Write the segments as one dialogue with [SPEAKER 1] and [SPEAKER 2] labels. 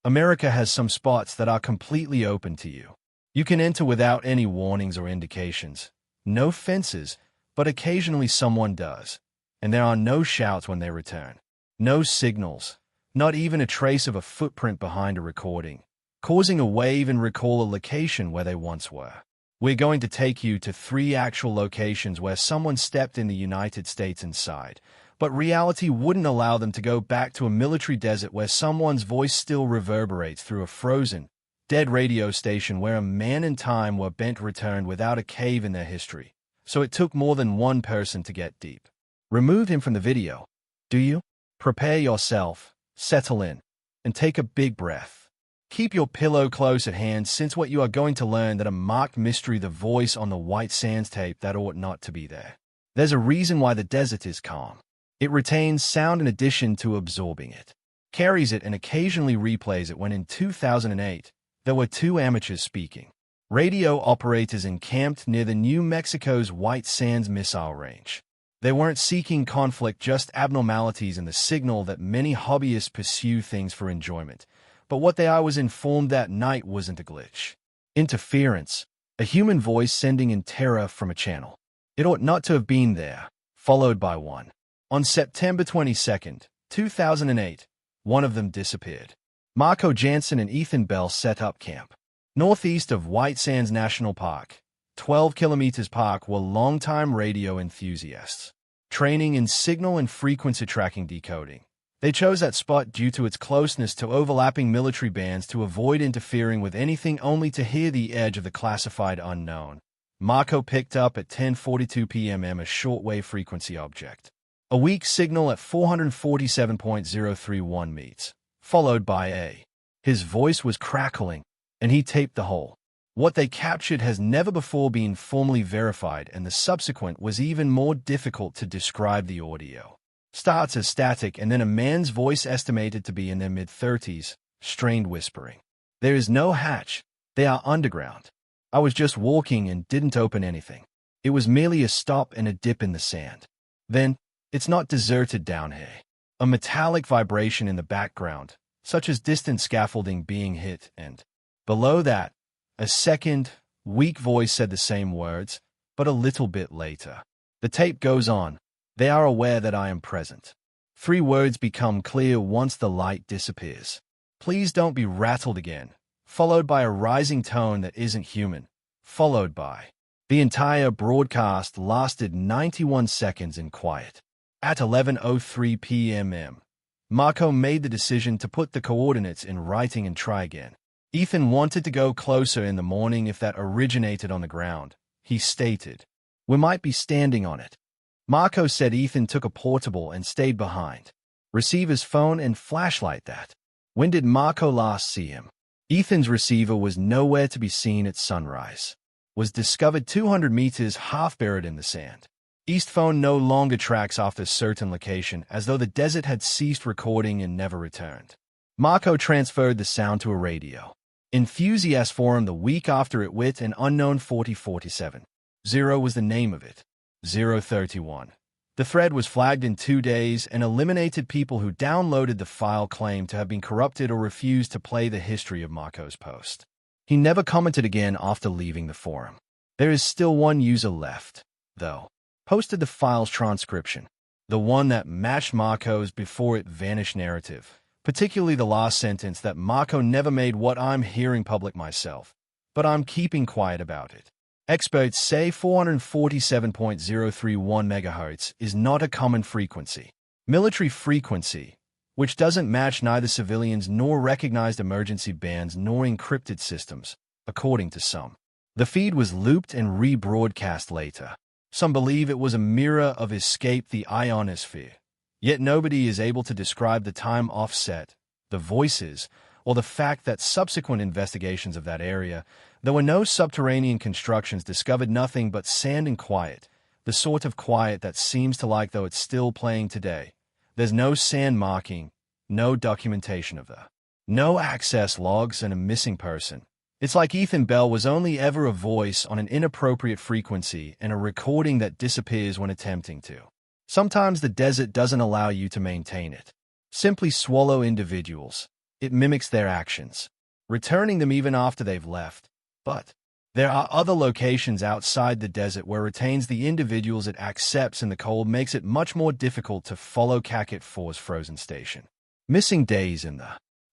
[SPEAKER 1] America has some spots that are completely open to you. You can enter without any warnings or indications. No fences, but occasionally someone does. And there are no shouts when they return. No signals, not even a trace of a footprint behind a recording, causing a wave and recall a location where they once were. We're going to take you to 3 actual locations where someone stepped in the United States inside, but reality wouldn't allow them to go back to a military desert where someone's voice still reverberates through a frozen, dead radio station where a man and time were bent returned without a cave in their history. So it took more than one person to get deep. Remove him from the video, do you? Prepare yourself, settle in, and take a big breath. Keep your pillow close at hand since what you are going to learn that a marked mystery, the voice on the white sands tape that ought not to be there. There's a reason why the desert is calm. It retains sound in addition to absorbing it, carries it and occasionally replays it. When in 2008, there were 2 amateurs speaking. Radio operators encamped near the New Mexico's White Sands missile range. They weren't seeking conflict, just abnormalities in the signal that many hobbyists pursue things for enjoyment. But what I was informed that night wasn't a glitch. Interference, a human voice sending in terror from a channel. It ought not to have been there, followed by one. On September 22, 2008, one of them disappeared. Marco Jansen and Ethan Bell set up camp northeast of White Sands National Park, 12 kilometers park, were longtime radio enthusiasts, training in signal and frequency tracking decoding. They chose that spot due to its closeness to overlapping military bands to avoid interfering with anything, only to hear the edge of the classified unknown. Marco picked up at 10:42 p.m. a shortwave frequency object. A weak signal at 447.031 meters, followed by a. His voice was crackling, and he taped the whole. What they captured has never before been formally verified, and the subsequent was even more difficult to describe. The audio starts as static and then a man's voice estimated to be in their mid-30s, strained whispering. There is no hatch. They are underground. I was just walking and didn't open anything. It was merely a stop and a dip in the sand. Then, it's not deserted down here. A metallic vibration in the background, such as distant scaffolding being hit, and below that, a second, weak voice said the same words, but a little bit later. The tape goes on. They are aware that I am present. 3 words become clear once the light disappears. Please don't be rattled again, followed by a rising tone that isn't human, followed by. The entire broadcast lasted 91 seconds in quiet. At 11:03 p.m., Marco made the decision to put the coordinates in writing and try again. Ethan wanted to go closer in the morning if that originated on the ground, he stated. We might be standing on it. Marco said Ethan took a portable and stayed behind. Receiver's phone and flashlight that. When did Marco last see him? Ethan's receiver was nowhere to be seen at sunrise. Was discovered 200 meters half buried in the sand. East phone no longer tracks after certain location, as though the desert had ceased recording and never returned. Marco transferred the sound to a radio. Enthusiast forum the week after it with an unknown 4047. 0 was the name of it. 031. The thread was flagged in 2 days and eliminated. People who downloaded the file claimed to have been corrupted or refused to play the history of Marco's post. He never commented again after leaving the forum. There is still one user left, though. Posted the file's transcription, the one that matched Marco's before it vanished narrative, particularly the last sentence that Marco never made what I'm hearing public myself, but I'm keeping quiet about it. Experts say 447.031 MHz is not a common frequency. Military frequency, which doesn't match neither civilians nor recognized emergency bands nor encrypted systems, according to some. The feed was looped and rebroadcast later. Some believe it was a mirror of escape the ionosphere. Yet nobody is able to describe the time offset, the voices, or the fact that subsequent investigations of that area, there were no subterranean constructions, discovered nothing but sand and quiet, the sort of quiet that seems to like though it's still playing today. There's no sand marking, no documentation of the, no access logs, and a missing person. It's like Ethan Bell was only ever a voice on an inappropriate frequency and a recording that disappears when attempting to. Sometimes the desert doesn't allow you to maintain it. Simply swallow individuals. It mimics their actions, returning them even after they've left. But there are other locations outside the desert where retains the individuals it accepts, and the cold makes it much more difficult to follow Cachet 4's frozen station. Missing days in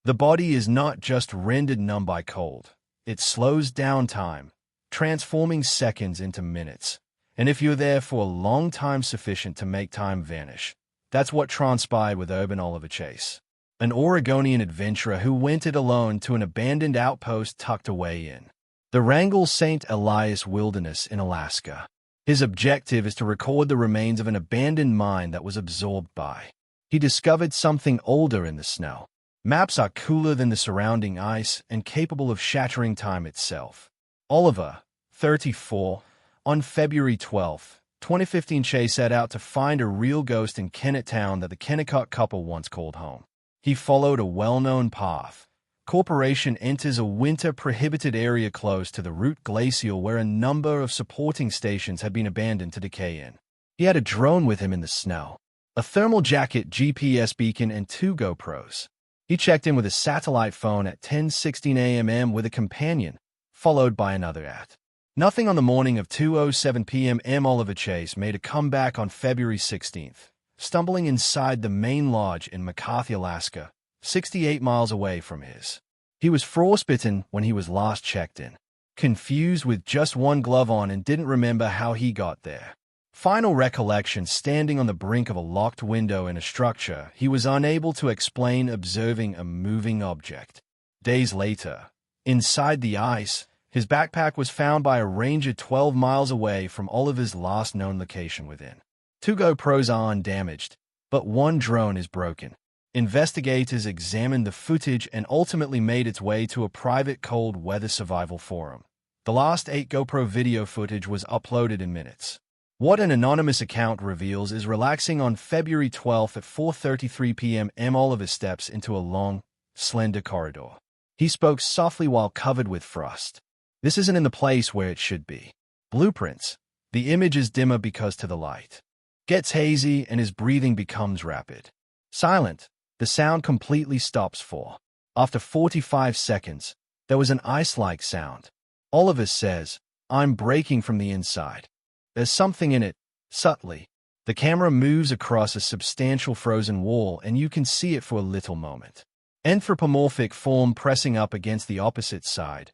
[SPEAKER 1] the body is not just rendered numb by cold. It slows down time, transforming seconds into minutes. And if you're there for a long time sufficient to make time vanish, that's what transpired with Urban Oliver Chase, an Oregonian adventurer who went it alone to an abandoned outpost tucked away in the Wrangell St. Elias Wilderness in Alaska. His objective is to record the remains of an abandoned mine that was absorbed by. He discovered something older in the snow. Maps are cooler than the surrounding ice and capable of shattering time itself. Oliver, 34, on February 12, 2015, Chase set out to find a real ghost in Kennett Town that the Kennecott couple once called home. He followed a well-known path. Corporation enters a winter-prohibited area close to the Root Glacial where a number of supporting stations had been abandoned to decay in. He had a drone with him in the snow, a thermal jacket, GPS beacon, and 2 GoPros. He checked in with a satellite phone at 10:16 a.m. with a companion, followed by another at nothing on the morning of 2:07 p.m. Oliver Chase made a comeback on February 16th, stumbling inside the main lodge in McCarthy, Alaska, 68 miles away from his. He was frostbitten when he was last checked in, confused with just one glove on, and didn't remember how he got there. Final recollection: standing on the brink of a locked window in a structure he was unable to explain, observing a moving object. Days later, inside the ice, his backpack was found by a ranger 12 miles away from Oliver's last known location within. 2 GoPros are undamaged, but 1 drone is broken. Investigators examined the footage and ultimately made its way to a private cold weather survival forum. The last 8 GoPro video footage was uploaded in minutes. What an anonymous account reveals is relaxing on February 12 at 4:33 p.m. Oliver steps into a long, slender corridor. He spoke softly while covered with frost. This isn't in the place where it should be. Blueprints. The image is dimmer because to the light. Gets hazy and his breathing becomes rapid. Silent. The sound completely stops for. After 45 seconds, there was an ice-like sound. Oliver says, "I'm breaking from the inside. There's something in it." Subtly, the camera moves across a substantial frozen wall and you can see it for a little moment. Anthropomorphic form pressing up against the opposite side.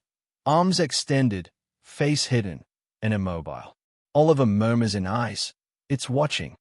[SPEAKER 1] Arms extended, face hidden, and immobile. Oliver murmurs in ice, "It's watching."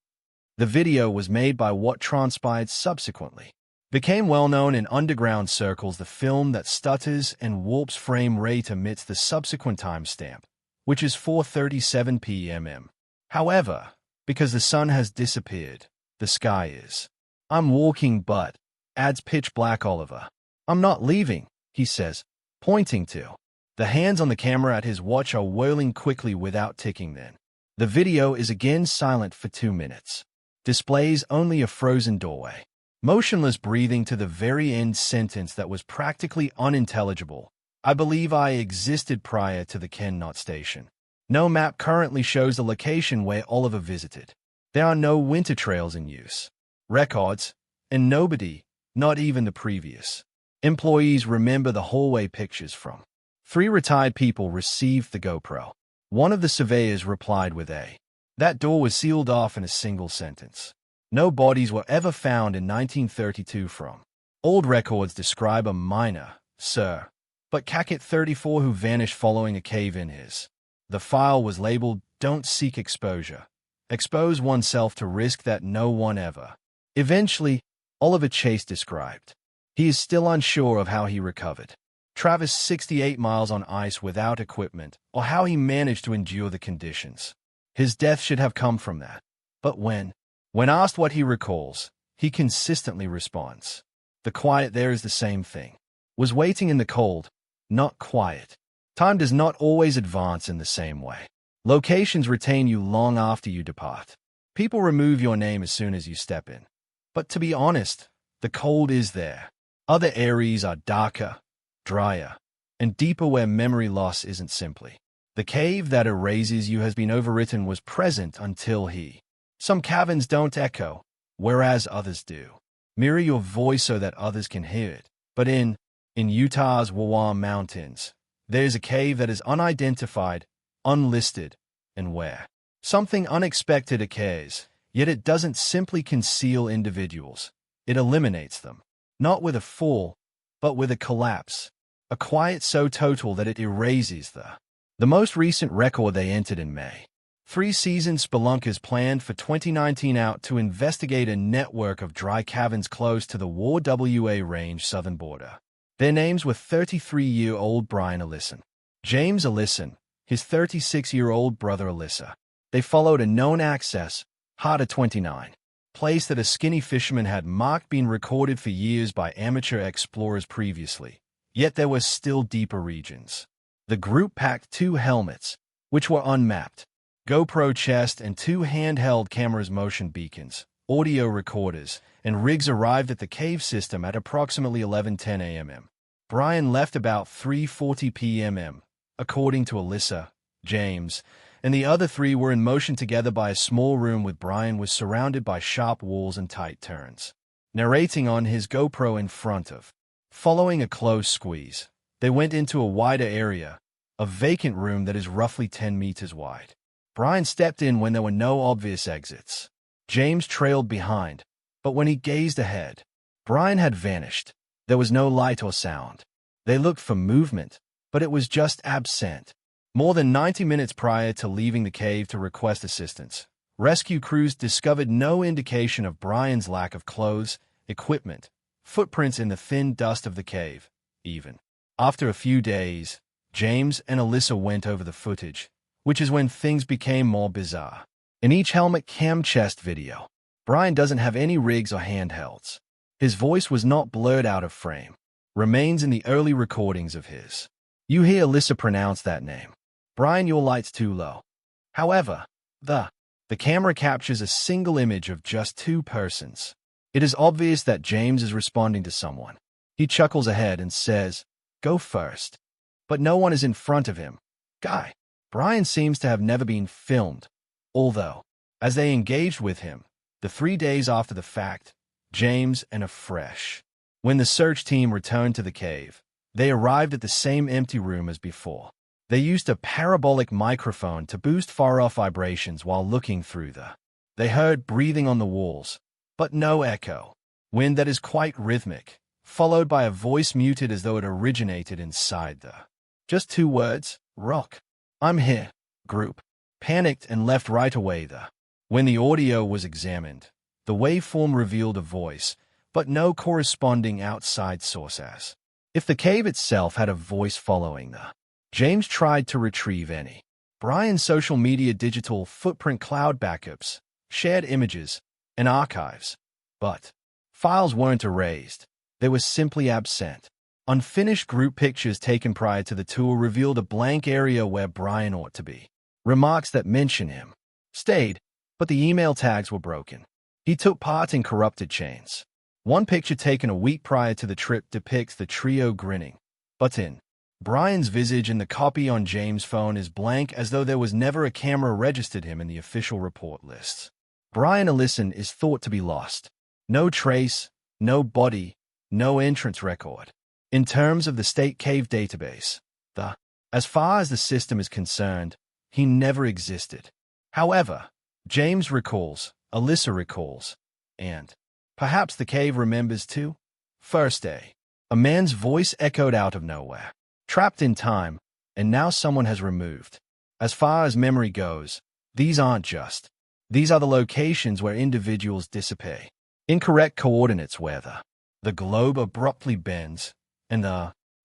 [SPEAKER 1] The video was made by what transpired subsequently. Became well known in underground circles, the film that stutters and warps frame rate amidst the subsequent timestamp, which is 4:37 p.m. However, because the sun has disappeared, the sky is. "I'm walking but," adds pitch black Oliver. "I'm not leaving," he says, pointing to. The hands on the camera at his watch are whirling quickly without ticking then. The video is again silent for 2 minutes. Displays only a frozen doorway. Motionless breathing to the very end sentence that was practically unintelligible. "I believe I existed prior to the Kennett station." No map currently shows the location where Oliver visited. There are no winter trails in use. Records, and nobody, not even the previous employees, remember the hallway pictures from. 3 retired people received the GoPro. One of the surveyors replied with a. That door was sealed off in a single sentence. No bodies were ever found in 1932 from. Old records describe a miner, sir, but Cachet 34 who vanished following a cave-in his. The file was labeled, "Don't seek exposure. Expose oneself to risk that no one ever." Eventually, Oliver Chase described. He is still unsure of how he recovered. Traversed 68 miles on ice without equipment, or how he managed to endure the conditions. His death should have come from that. But when asked what he recalls, he consistently responds, "The quiet there is the same thing. Was waiting in the cold, not quiet." Time does not always advance in the same way. Locations retain you long after you depart. People remove your name as soon as you step in. But to be honest, the cold is there. Other Aries are darker, drier, and deeper where memory loss isn't simply. The cave that erases you has been overwritten was present until he. Some caverns don't echo, whereas others do. Mirror your voice so that others can hear it. But in Utah's Wawa Mountains, there's a cave that is unidentified, unlisted, and where something unexpected occurs, yet it doesn't simply conceal individuals. It eliminates them, not with a fall, but with a collapse, a quiet so total that it erases the most recent record they entered in May. 3 seasoned spelunkers planned for 2019 out to investigate a network of dry caverns close to the WA Range southern border. Their names were 33-year-old Brian Ellison, James Ellison, his 36-year-old brother Alyssa. They followed a known access, Harder 29, place that a skinny fisherman had marked been recorded for years by amateur explorers previously. Yet there were still deeper regions. The group packed 2 helmets, which were unmapped, GoPro chest and 2 handheld cameras, motion beacons, audio recorders, and rigs arrived at the cave system at approximately 11:10 a.m. Brian left about 3:40 p.m. According to Alyssa, James, and the other 3 were in motion together by a small room with Brian was surrounded by sharp walls and tight turns. Narrating on his GoPro in front of. Following a close squeeze, they went into a wider area, a vacant room that is roughly 10 meters wide. Brian stepped in when there were no obvious exits. James trailed behind, but when he gazed ahead, Brian had vanished. There was no light or sound. They looked for movement, but it was just absent. More than 90 minutes prior to leaving the cave to request assistance, rescue crews discovered no indication of Brian's lack of clothes, equipment, footprints in the thin dust of the cave, even. After a few days, James and Alyssa went over the footage, which is when things became more bizarre. In each helmet cam chest video, Brian doesn't have any rigs or handhelds. His voice was not blurred out of frame. Remains in the early recordings of his. You hear Alyssa pronounce that name. Brian, your light's too low. However, the camera captures a single image of just 2 persons. It is obvious that James is responding to someone. He chuckles ahead and says, "Go first." But no one is in front of him. Guy. Brian seems to have never been filmed, although, as they engaged with him, the 3 days after the fact, James and afresh. When the search team returned to the cave, they arrived at the same empty room as before. They used a parabolic microphone to boost far-off vibrations while looking through They heard breathing on the walls, but no echo. Wind that is quite rhythmic, followed by a voice muted as though it originated inside Just 2 words, rock. "I'm here." Group panicked and left right away When the audio was examined, the waveform revealed a voice, but no corresponding outside source as. If the cave itself had a voice following James tried to retrieve any. Brian's social media digital footprint cloud backups, shared images, and archives. But files weren't erased. They were simply absent. Unfinished group pictures taken prior to the tour revealed a blank area where Brian ought to be. Remarks that mention him stayed, but the email tags were broken. He took part in corrupted chains. One picture taken a week prior to the trip depicts the trio grinning. But in Brian's visage and the copy on James' phone is blank as though there was never a camera registered him in the official report lists. Brian Ellison is thought to be lost. No trace, no body, no entrance record. In terms of the state cave database, as far as the system is concerned, he never existed. However, James recalls, Alyssa recalls, and perhaps the cave remembers too. First day, a man's voice echoed out of nowhere. Trapped in time, and now someone has removed. As far as memory goes, these aren't just. These are the locations where individuals disappear. Incorrect coordinates where the globe abruptly bends, and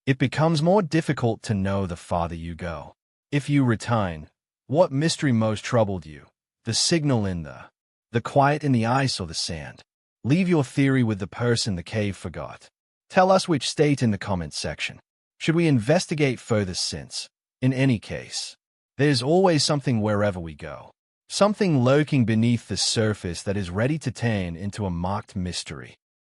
[SPEAKER 1] it becomes more difficult to know the farther you go. If you retain, what mystery most troubled you? The signal in the quiet in the ice or the sand? Leave your theory with the person the cave forgot. Tell us which state in the comments section. Should we investigate further since, in any case, there's always something wherever we go. Something lurking beneath the surface that is ready to turn into a marked mystery.